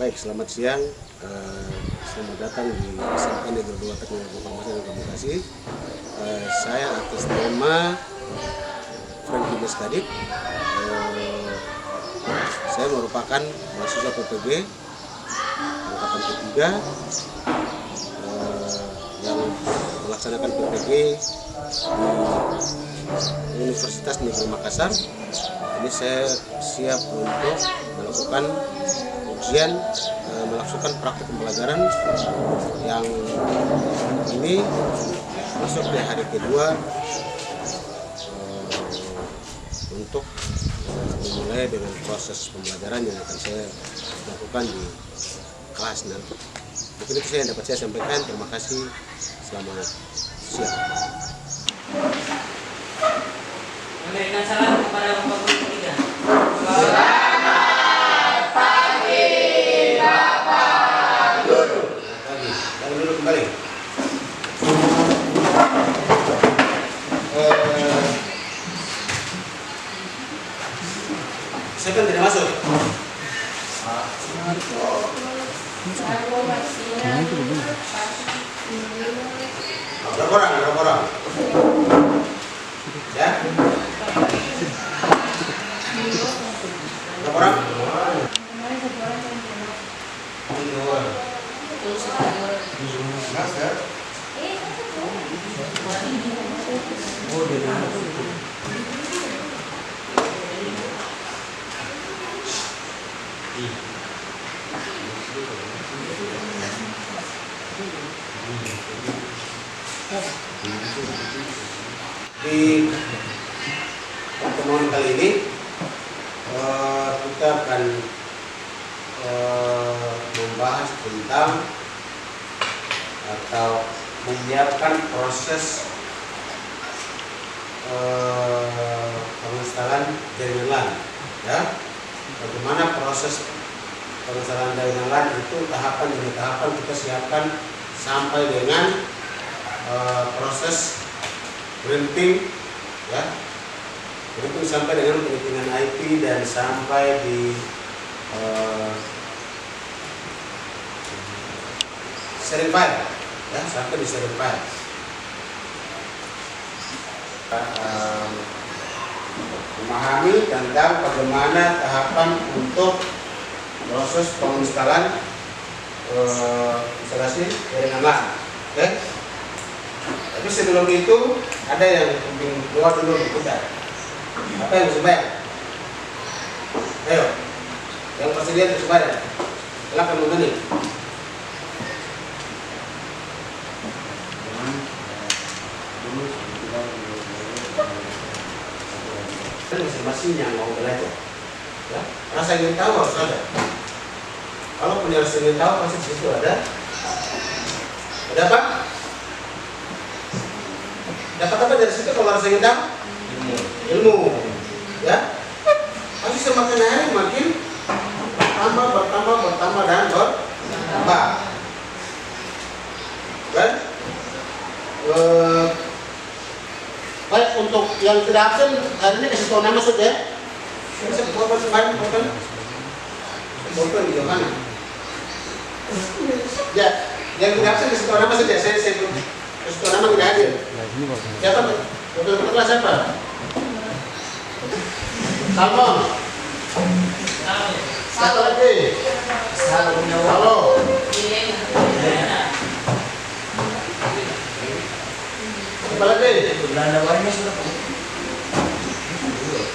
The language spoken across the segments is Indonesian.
Baik, selamat siang. Selamat datang di SMK Negeri 2 Teknologi Informasi dan Komunikasi. Saya atas nama Franky Meskadik. Saya merupakan mahasiswa PPG angkatan ketiga yang melaksanakan PPG di Universitas Negeri Makassar. Ini saya siap untuk melakukan ujian, melakukan praktik pembelajaran yang ini masuk di hari kedua untuk memulai dengan proses pembelajaran yang akan saya lakukan di kelas nanti. Mungkin itu yang dapat saya sampaikan. Terima kasih. Selamat siang. Memberikan salam kepada Bapak Guru ketiga. Selamat pagi Bapak Guru. Lalu dulu kembali. Saya kan tidak masuk. Berapa orang? Ya? Berapa orang? Di pertemuan kali ini kita akan membahas tentang atau menyiapkan proses penginstalan jaringan LAN. Ya, bagaimana proses penginstalan jaringan LAN itu tahapan demi tahapan kita siapkan sampai dengan proses printing, ya, printing sampai dengan printingan IP dan sampai di sharing file, ya, sampai di sharing file. Memahami tentang bagaimana tahapan untuk proses penginstalan instalasi jaringan LAN. Oke? Tapi sebelum itu ada yang keluar dulu diputar. Apa yang bersebayang? Ayo, yang bersedia bersebayang. Silakan memilih. Masing-masing yang mau belajar, ya, rasa ingin tahu harus ada. Kalau punya rasa ingin tahu pasti di situ ada apa? Dapat apa dari situ kalau rasa ingin tahu? Ilmu, ya. Pasti semakin hari makin bertambah dan bertambah. Kan? Baik, untuk yang tidak absen hari ini kasih tahu nama saja. Bisa buat semuanya, bukan? Bukan di mana? Ya, yang tidak absen kasih tahu nama saja. Saya kasih tahu nama tidak hadir. Siapa? Betul-betul kelas siapa? Salmon. Satu lagi. Halo. Siapa lagi?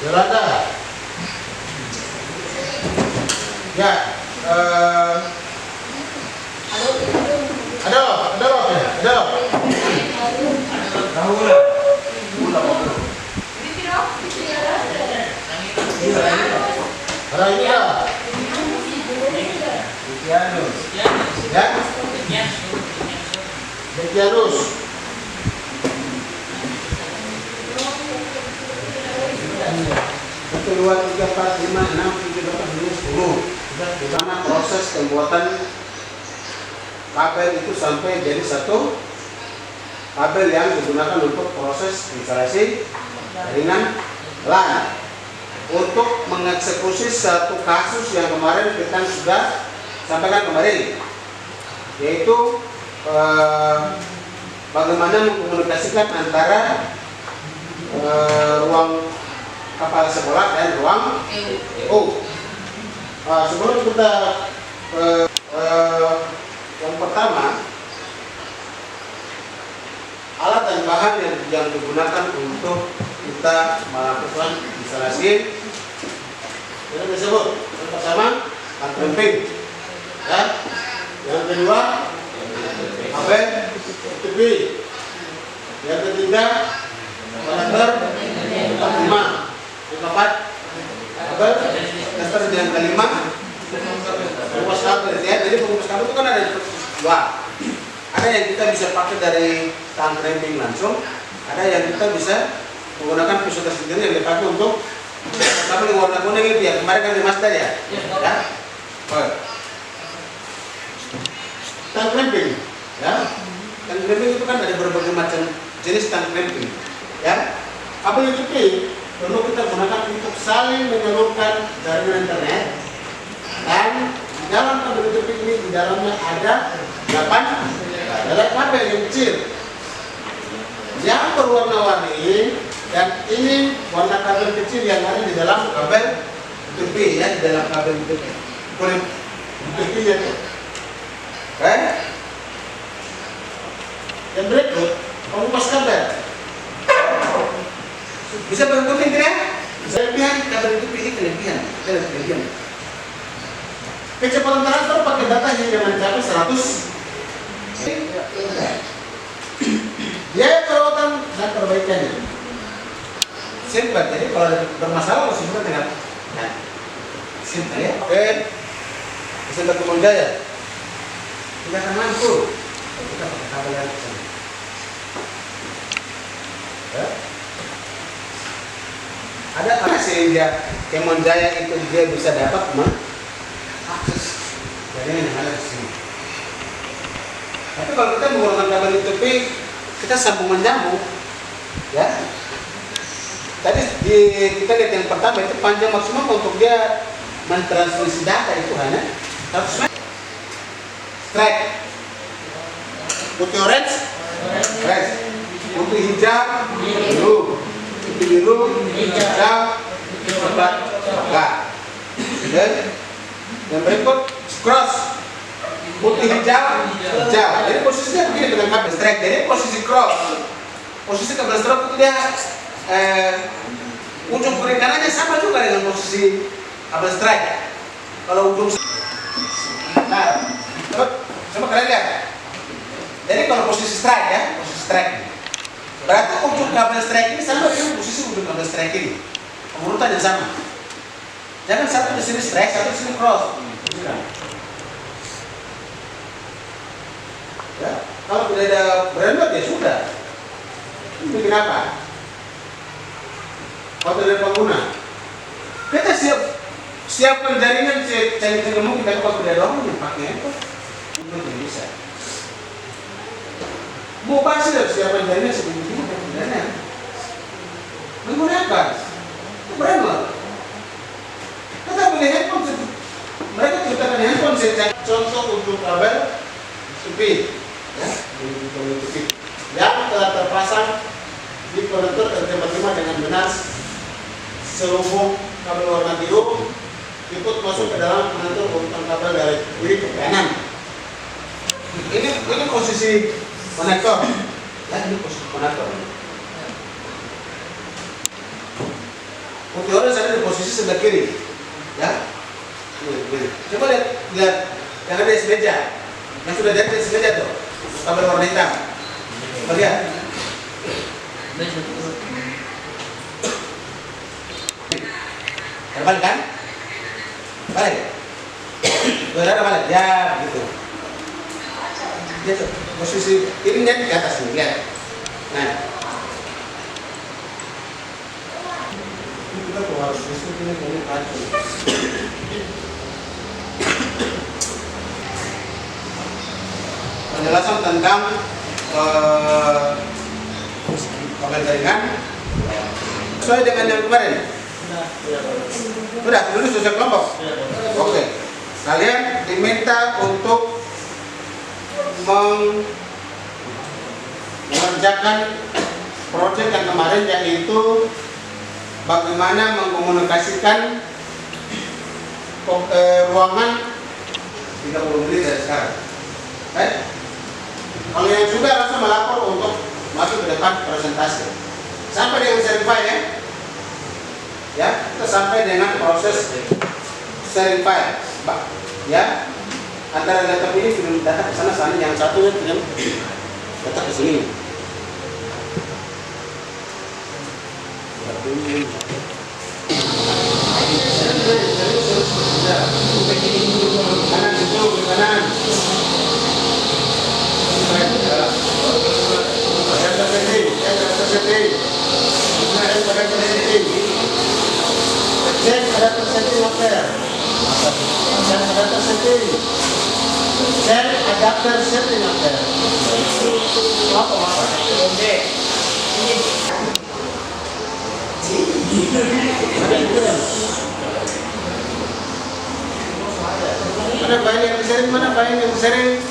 Yolanda. Ya. Ada. Ada ini ya. Ya. Bekianus. 1, 2, 3, 4, 5, 6, 7, 8, 9, 10. Di mana proses pembuatan kabel itu sampai jadi satu kabel yang digunakan untuk proses instalasi jaringan LAN. Untuk mengeksekusi satu kasus yang kemarin kita sudah sampaikan kemarin, yaitu bagaimana mengkomunikasikan antara ruang kepala sekolah dan ruang EU. Sebelum kita yang pertama, alat dan bahan yang digunakan untuk kita melakukan instalasi ini disebut yang pertama tank ya, yang kedua kabel TV, yang ketiga konektor 5, yang keempat kabel tester, yang kelima pengupas kabel ya. Jadi pengupas kabel itu kan ada dua. Ada yang kita bisa pakai dari tang cramping langsung, ada yang kita bisa menggunakan pisau tersendiri yang dipakai untuk kabel yang warna kuning itu ya, kemarin kan di master ya. Ya. Tang cramping ya. Tang cramping itu kan ada berbagai macam jenis tang cramping ya. Kabel UTP perlu kita gunakan untuk saling menyalurkan jaringan internet, dan di dalam kabel UTP ini di dalamnya ada 8 kabel yang kecil yang berwarna-warni, dan ini warna kabel kecil yang ada di dalam kabel UTP ya, di dalam kabel UTP kulit UTP nya tuh. Oke. Yang berikut pengupas kabel. Bisa berkumpul tidak? Kelebihan kabel UTP ini kelebihan. Kecepatan transfer pakai data hingga mencapai 100. Biaya perawatan dan perbaikannya simple. Jadi kalau ada bermasalah harus simple dengan simple ya. Oke, bisa berkembang jaya. Tidak akan mampu. Kita pakai kabel yang sana. Ya. Ada apa sehingga Kemon Jaya itu dia bisa dapat akses jaringan yang ada di sini. Tapi kalau kita menggunakan kabel UTP, kita sambungan nyambung, ya. Tadi kita lihat yang pertama itu panjang maksimum untuk dia mentransmisi data itu hanya 100 meter. Strike, putih orange, orange, putih hijau, biru, putih biru, hijau, coklat, coklat. Dan yang berikut cross, putih hijau, hijau. Jadi posisinya begini dengan kabel strike. Jadi posisi cross, posisi kabel strike itu dia ujung kiri kanannya sama juga dengan posisi kabel strike. Kalau ujung, nah, coba kalian lihat. Jadi kalau posisi strike ya, posisi strike, berarti ujung kabel strike ini sama dengan posisi ujung kabel strike ini. Pengurutan yang sama. Jangan satu di sini strike, satu di sini cross. Ya, kalau tidak ada berembat ya sudah. Ini kenapa? Kalau tidak ada pengguna, kita siapkan jaringan cari mungkin, tapi kalau tidak ada orang yang pakai itu tidak bisa. Mau pasti harus siapkan jaringan sebelum jaringan. Menggunakan berembat. Kita beli handphone, mereka ceritakan handphone saya contoh untuk kabel UTP. Ya, yang telah terpasang di konektor RJ45 dengan benar selubung kabel warna biru ikut masuk ke dalam konektor urutan kabel dari kiri ke kanan. Ini posisi konektor. Ya, ini posisi konektor. Putih orange ada di posisi sebelah kiri. Ya, coba lihat yang ada di meja, yang sudah jadi di meja tuh. Kabel warna hitam. Coba lihat. Terbalik kan? Balik. Berada balik. Ya, begitu. Dia tuh posisi ini di atas nih, lihat. Nah. Ini kita tuh harus ini kacau. Penjelasan tentang kabel jaringan sesuai dengan yang kemarin. Sudah, dulu selesai kelompok. Oke. kalian diminta untuk mengerjakan proyek yang kemarin, yaitu bagaimana mengkomunikasikan ruangan 30 menit dari sekarang. Baik. Kalau yang sudah langsung melapor untuk masuk ke depan presentasi. Sampai dengan sharing file ya. Ya, kita sampai dengan proses sharing file, Pak. Ya. Antara laptop ini belum datang ke sana, yang satunya tidak datang ke sini. Kanan dulu, kanan. Adapter setting up there. Mana file yang sering? Mana file yang sering?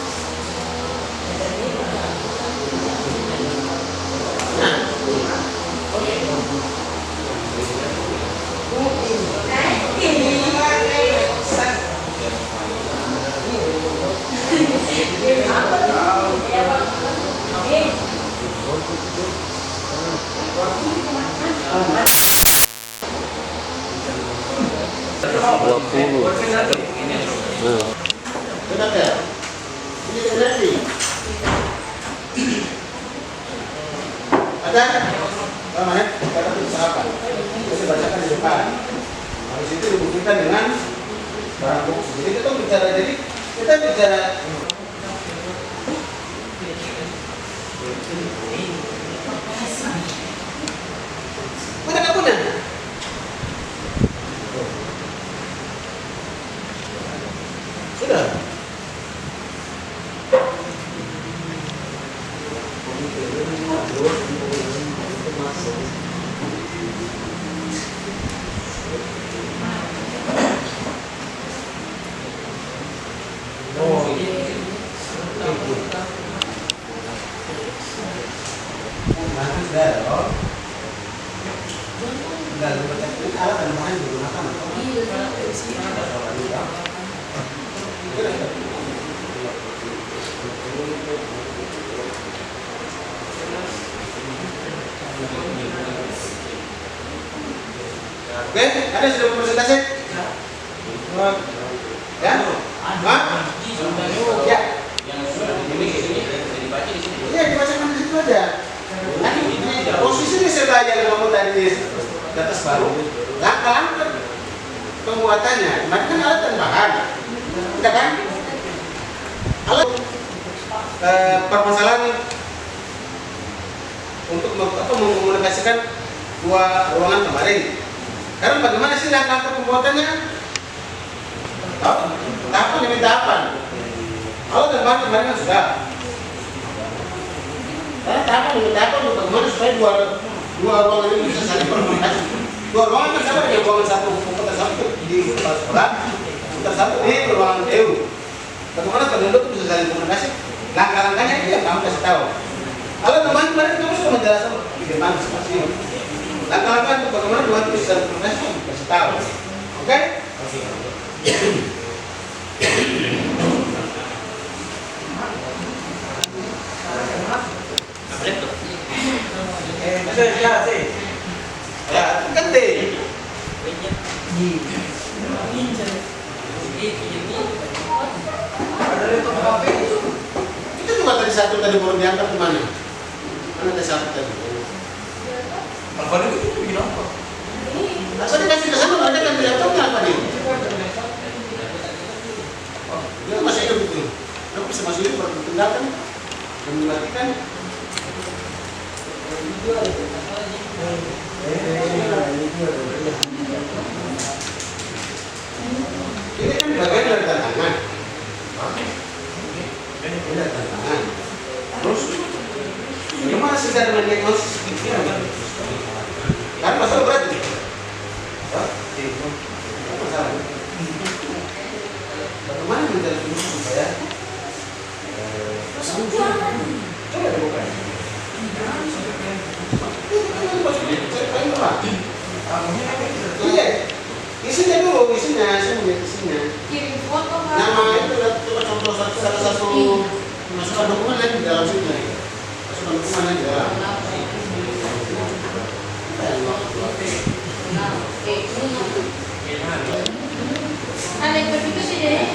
Benar ya? Ini berarti ada mana? Kata usahakan. Kita bacakan di depan. Habis itu dibuktikan dengan barang bukti. Jadi kita bicara, mana kapunya? Sudah. Oke, ada sudah presentasi? Ya? Hah? Ya. Iya, dibacakan di situ ada. Nanti posisinya saya belajar kamu tadi di atas baru. Langkah-langkah pembuatannya. Kemarin kan alat dan bahan. Tidak kan? Alat permasalahan untuk mengkomunikasikan dua ruangan kemarin. Sekarang bagaimana sih langkah pembuatannya? Tahapan demi tahapan. Kalau teman kemarin kan sudah. Karena tahapan demi tahapan bagaimana supaya dua ruangan ini bisa saling berkomunikasi. Dua ruangan kan sama dengan ruangan satu komputer satu di sekolah, komputer satu di ruangan EU. Bagaimana penduduk bisa saling komunikasi? Langkah-langkahnya itu yang kamu kasih tahu. Kalau teman kemarin kamu sudah menjelaskan di depan seperti ini. Langkah-langkah untuk bagaimana dua itu bisa komunikasi kasih tahu. Oke? Ya, ganti. Itu juga tadi satu tadi baru diangkat kemana? Mana tadi satu tadi? Apa itu bikin apa? Apa dikasih ke sana? Mereka kan tidak tahu apa nih? Dia masih hidup itu. Kenapa bisa masih hidup? Bertindakan dan dimatikan. Ini kan bagian dari tantangan. Ini dari tantangan. Terus, bagaimana sih cara mendiagnosis pikiran? Kan masalah berat ini. Apa masalah? supaya coba dibuka. Iya, isinya dulu, isinya. Kirim foto Pak. Nama itu coba contoh salah satu masukkan dokumen yang di dalam sini. Masukkan dokumen yang di dalam. Ada yang begitu sih deh.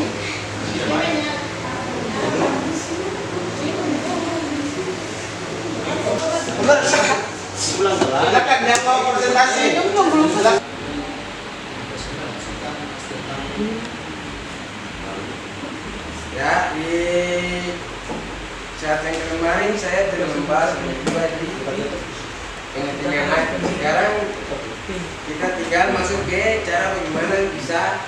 Silakan dia mau presentasi. Silakan. Ya, di saat yang kemarin saya sudah membahas berdua di pengertian. Sekarang kita tinggal masuk ke cara bagaimana bisa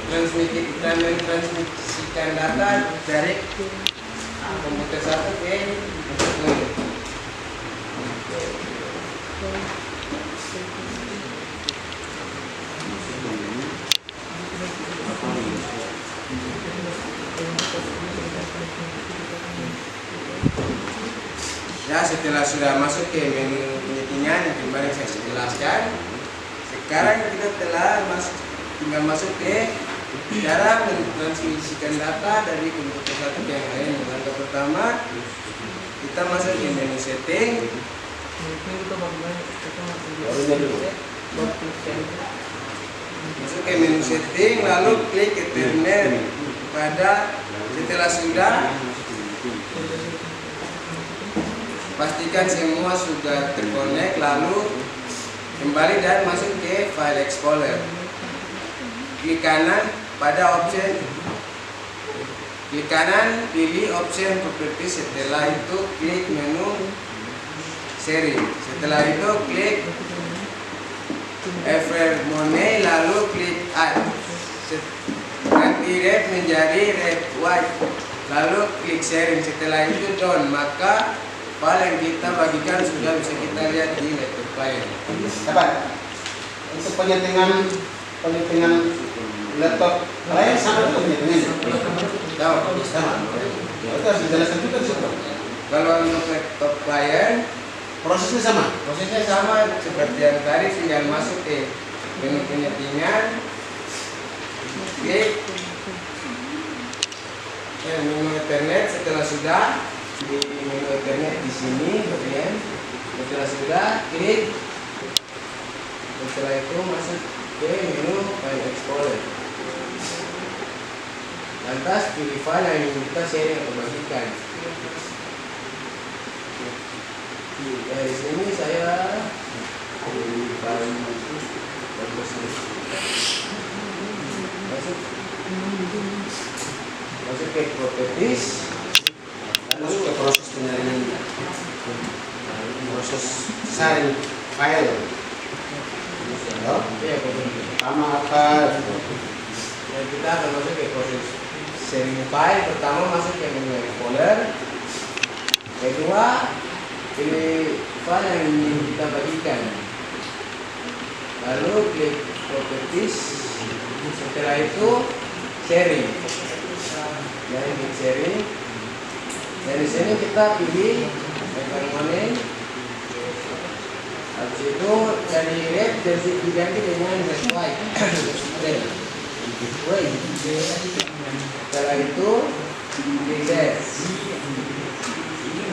mentransmisikan data dari komputer satu ke komputer lain. Ya, setelah sudah masuk ke menu penyetingan yang kemarin saya jelaskan, sekarang kita tinggal masuk ke cara mentransmisikan data dari komputer satu ke yang lain. Langkah pertama, kita masuk ke menu setting. Masuk ke menu setting, lalu klik Ethernet pada setelah sudah. Pastikan semua sudah terkonek, lalu kembali dan masuk ke File Explorer. Klik kanan pada option, klik kanan pilih option Properties, setelah itu klik menu Sharing. Setelah itu klik Evermone, lalu klik Add. Ganti red menjadi red white, lalu klik Sharing. Setelah itu Done, maka file yang kita bagikan sudah bisa kita lihat di laptop klien. Dapat. Untuk penyetingan laptop klien sama untuk penyetingannya. Tahu? Sama. Itu harus dijelaskan juga di situ. Kalau untuk laptop klien Prosesnya sama. prosesnya sama seperti yang tadi, tinggal masuk ke menu penyetingan, klik menu Ethernet. Setelah sudah di menu Ethernet di sini bagian, setelah sudah klik, setelah itu masuk ke menu File Explorer. Lantas pilih file yang ingin kita sharing atau bagikan. Dari sini saya pilih file masuk ke properties. Masuk ke proses penyaringan, proses sharing file. Ya, properties. Pertama apa? Dan kita akan masuk ke proses sharing file. Pertama masuk ke menu Explorer. Kedua, pilih file yang ingin kita bagikan. Lalu klik properties. Setelah itu sharing. Dan klik sharing. Dari sini kita pilih Evermone. Habis itu dari red diganti dengan red white. Setelah itu reset.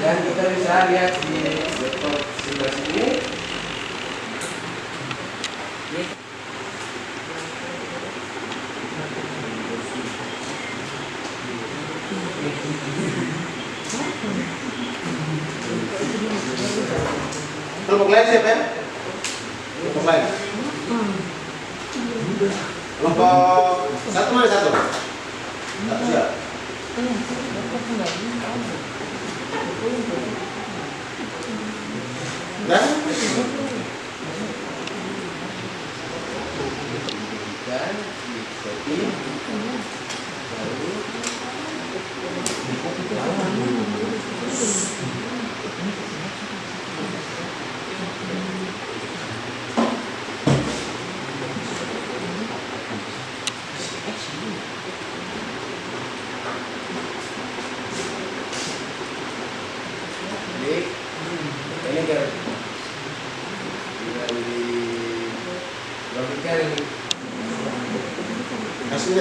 Dan kita bisa lihat di laptop sebelah sini. Kelompok lain siapa ya? Kelompok lain. Kelompok satu mana satu? Satu siapa? Dan Dan setting. Lalu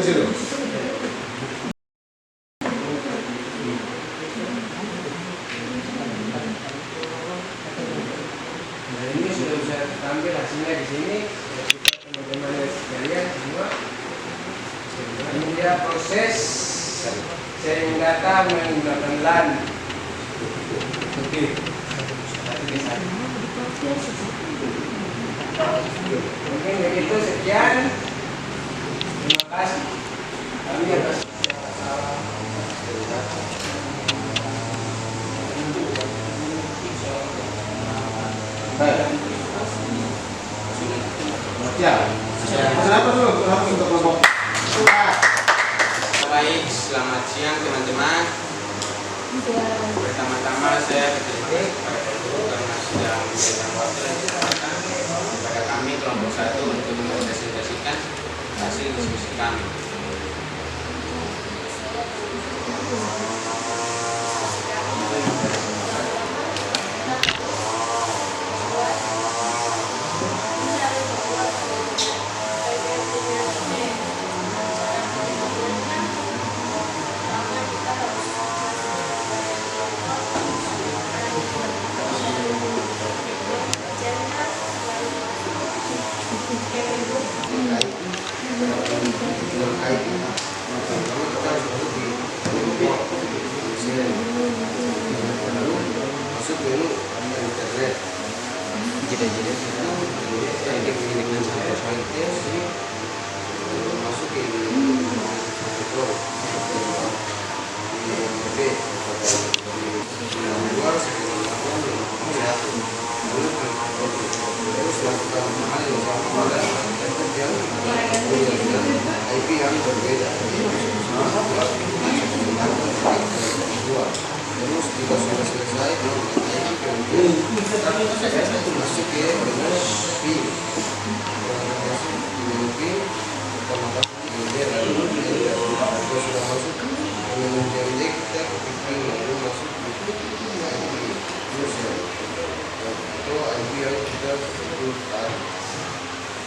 sini dulu. Nah, ini sudah bisa tampil hasilnya di sini. Kita teman-teman sekalian semua. Ini dia proses sharing data menggunakan LAN. Oke. Satu ke satu. Mungkin begitu, sekian. Terima kasih. Kami atas Ya. Kenapa dulu? Kenapa untuk kelompok? baik, selamat siang teman-teman. Pertama-tama saya berterima kasih kepada guru karena sudah memberikan waktu dan kesempatan kepada kami kelompok 1 untuk mempresentasikan hasil diskusi kami. Masuk dulu internet. Masuk ke luar terus lakukan hal yang IP yang berbeda. Terus jika sudah selesai masuk ke PIN. Masuk ke PIN, otomatis lalu sudah masuk menjadi kita ke PIN lalu masuk ke user. Itu IP yang kita tentukan.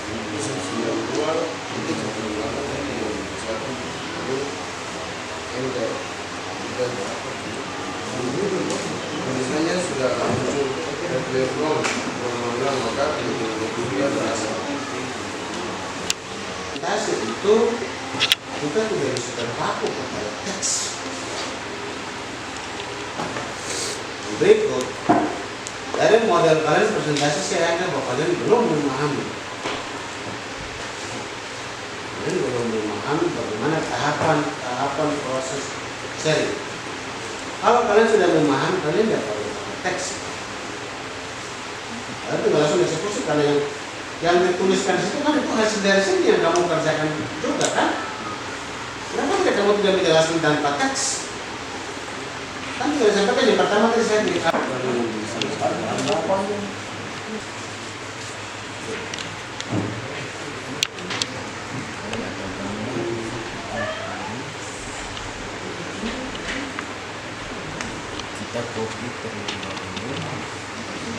Itu 92.168.1 lalu enter. Tulisannya sudah muncul telepon permohonan maka dia berasa. Presentasi itu kita tidak bisa terpaku kepada teks. Berikut dari model kalian presentasi saya anggap bahwa kalian belum memahami. Kalian belum memahami bagaimana tahapan proses sharing. Kalau kalian sudah memahami, kalian tidak perlu teks. Kalian tinggal langsung eksekusi karena yang dituliskan di situ kan itu hasil dari sini yang kamu kerjakan juga kan? Kenapa tidak kamu tidak menjelaskan tanpa teks? Kan tidak sampaikan yang pertama tadi saya di Kita copy terlebih dahulu,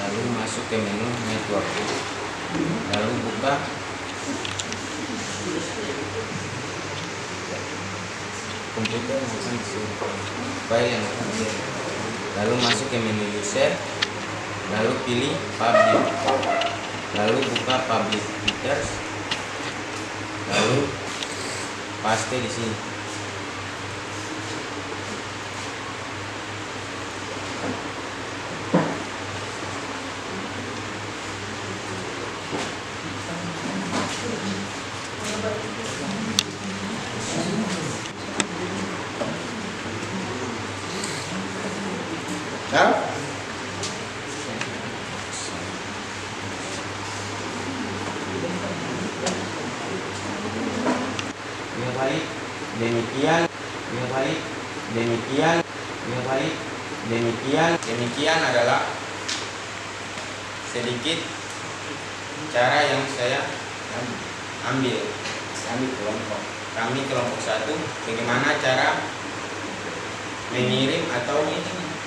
lalu masuk ke menu network, lalu buka komputer langsung file yang akan share, lalu masuk ke menu user, lalu pilih public, lalu buka public features, lalu paste di sini. Tahu? Ya baik, demikian. Ya baik, demikian. Ya baik, demikian. Demikian adalah sedikit cara yang saya ambil. Kami kelompok 1 bagaimana cara mengirim atau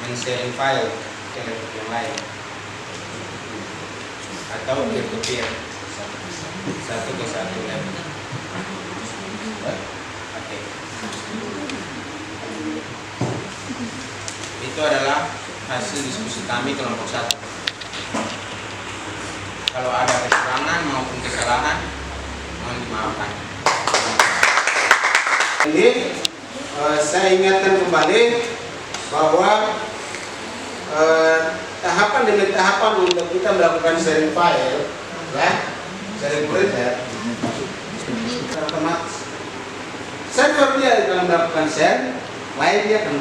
men-share file ke laptop yang lain atau peer-to-peer satu ke satu laptop. itu adalah hasil diskusi kami kelompok 1. Kalau ada kekurangan maupun kesalahan, mohon dimaafkan. Ini saya ingatkan kembali bahwa tahapan demi tahapan untuk kita melakukan sharing file, ya, sharing printer, otomatis server dia dalam melakukan share, lain dia akan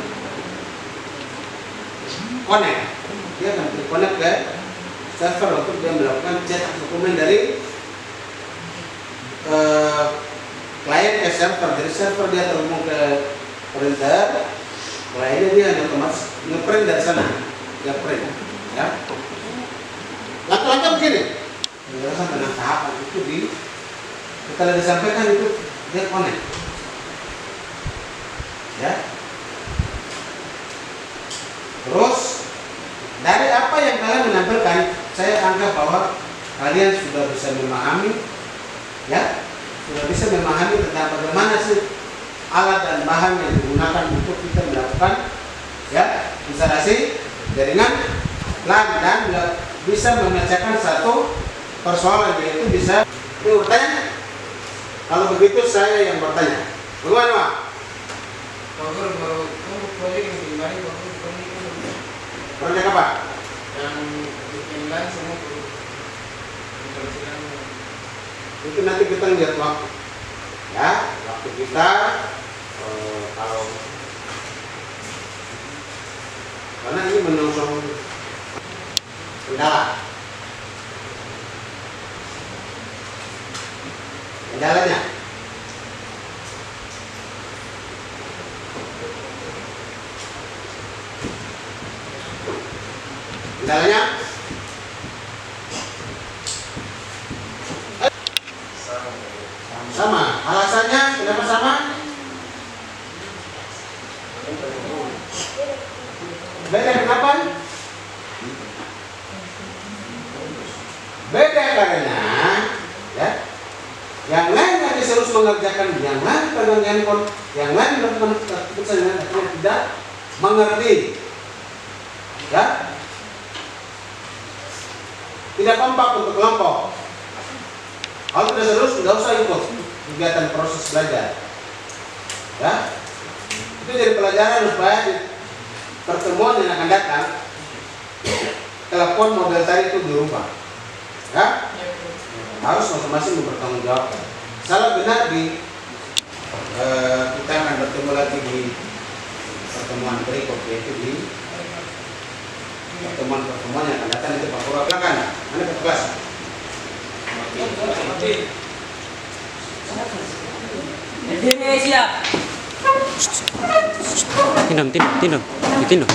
connect, dia akan connect ke server untuk dia melakukan cetak dokumen dari klien ke server. Dari server dia terhubung ke printer, kliennya dia otomatis ngeprint dari sana, dia print, ya. Langkah-langkah begini, penjelasan tentang tahapan itu setelah disampaikan itu dia connect, ya. Terus dari apa yang kalian menampilkan, saya anggap bahwa kalian sudah bisa memahami, ya, sudah bisa memahami tentang bagaimana sih alat dan bahan yang digunakan untuk kita melakukan, ya, instalasi jaringan LAN dan bisa memecahkan satu persoalan, yaitu bisa bertanya. Kalau begitu saya yang bertanya, bagaimana Pak? Proyek apa? Yang bikin LAN semua Itu nanti kita lihat waktu, ya, waktu kita kalau karena ini menyongsong kendalanya. Kendalanya sama. Alasannya kenapa sama? Beda kenapa? Beda karena, ya, yang lain nanti harus mengerjakan, yang lain pegang handphone, yang lain melakukan keputusan yang tidak mengerti, ya, tidak kompak untuk kelompok. Kalau tidak serius, nggak usah ikut kegiatan proses belajar, ya. Itu jadi pelajaran supaya di pertemuan yang akan datang telepon model tadi itu dirubah, ya. Harus masing-masing mempertanggungjawabkan. Salah benar kita akan bertemu lagi di pertemuan berikut, yaitu di pertemuan yang akan datang. Itu Pak Pura, silakan. Mana petugas? Siap. Tinam.